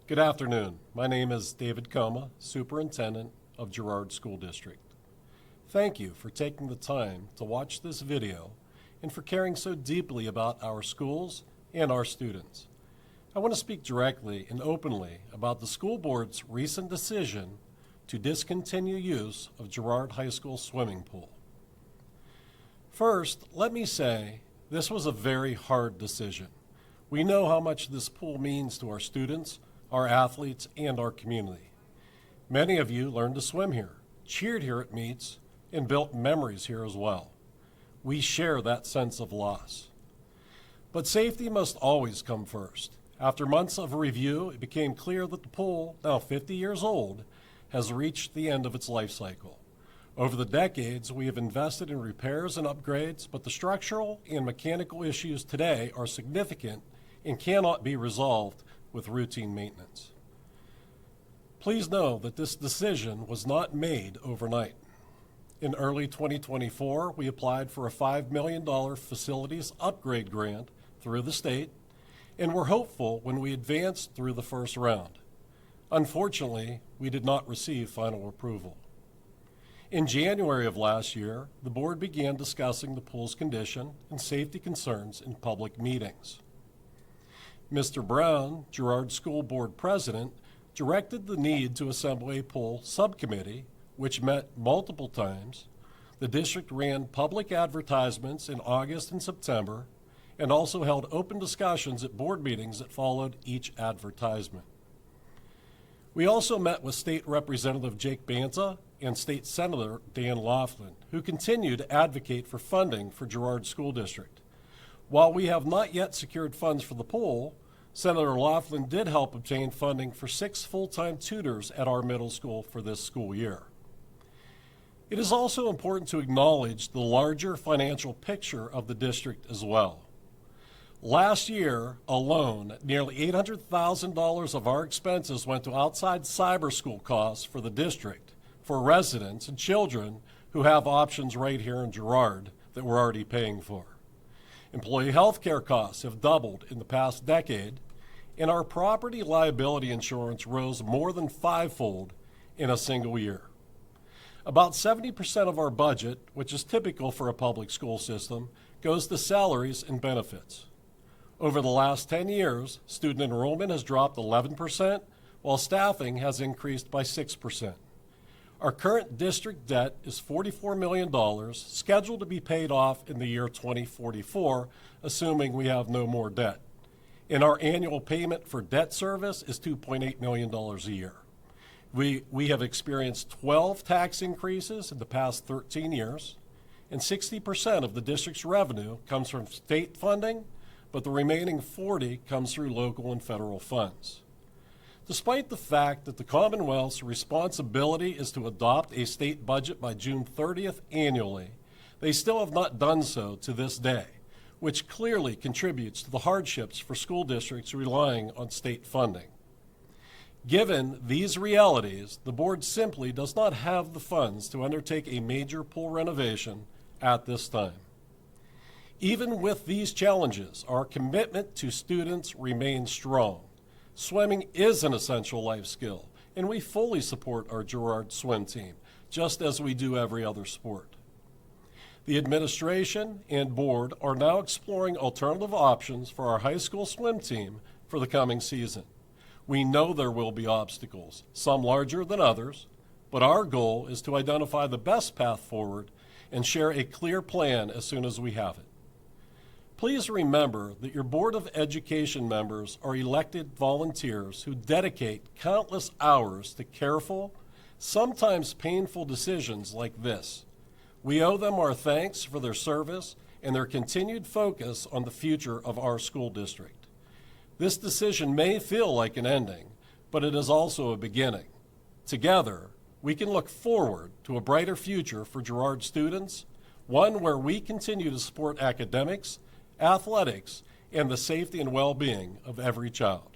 Good afternoon. My name is David Coma, Superintendent of Girard School District. Thank you for taking the time to watch this video and for caring so deeply about our schools and our students. I want to speak directly and openly about the school board's recent decision to discontinue use of Girard High School swimming pool. First, let me say this was a very hard decision. We know how much this pool means to our students, our athletes, and our community. Many of you learned to swim here, cheered here at meets, and built memories here as well. We share that sense of loss. But safety must always come first. After months of review, it became clear that the pool, now 50 years old, has reached the end of its life cycle. Over the decades, we have invested in repairs and upgrades, but the structural and mechanical issues today are significant and cannot be resolved with routine maintenance. Please know that this decision was not made overnight. In early 2024, we applied for a $5 million facilities upgrade grant through the state, and were hopeful when we advanced through the first round. Unfortunately, we did not receive final approval. In January of last year, the board began discussing the pool's condition and safety concerns in public meetings. Mr. Brown, Girard School Board President, directed the need to assemble a pool subcommittee, which met multiple times. The district ran public advertisements in August and September, and also held open discussions at board meetings that followed each advertisement. We also met with State Representative Jake Banta and State Senator Dan Laughlin, who continue to advocate for funding for Girard School District. While we have not yet secured funds for the pool, Senator Laughlin did help obtain funding for 6 full-time tutors at our middle school for this school year. It is also important to acknowledge the larger financial picture of the district as well. Last year alone, nearly $800,000 of our expenses went to outside cyber school costs for the district, for residents and children who have options right here in Girard that we're already paying for. Employee health care costs have doubled in the past decade, and our property liability insurance rose more than 5-fold in a single year. About 70% of our budget, which is typical for a public school system, goes to salaries and benefits. Over the last 10 years, student enrollment has dropped 11%, while staffing has increased by 6%. Our current district debt is $44 million, scheduled to be paid off in the year 2044, assuming we have no more debt. And our annual payment for debt service is $2.8 million a year. We have experienced 12 tax increases in the past 13 years, and 60% of the district's revenue comes from state funding, but the remaining 40 comes through local and federal funds. Despite the fact that the Commonwealth's responsibility is to adopt a state budget by June 30th annually, they still have not done so to this day, which clearly contributes to the hardships for school districts relying on state funding. Given these realities, the board simply does not have the funds to undertake a major pool renovation at this time. Even with these challenges, our commitment to students remains strong. Swimming is an essential life skill, and we fully support our Girard swim team, just as we do every other sport. The administration and board are now exploring alternative options for our high school swim team for the coming season. We know there will be obstacles, some larger than others, but our goal is to identify the best path forward and share a clear plan as soon as we have it. Please remember that your Board of Education members are elected volunteers who dedicate countless hours to careful, sometimes painful decisions like this. We owe them our thanks for their service and their continued focus on the future of our school district. This decision may feel like an ending, but it is also a beginning. Together, we can look forward to a brighter future for Girard students, one where we continue to support academics, athletics, and the safety and well-being of every child.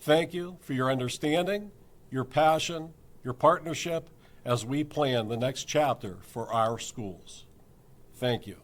Thank you for your understanding, your passion, your partnership as we plan the next chapter for our schools. Thank you.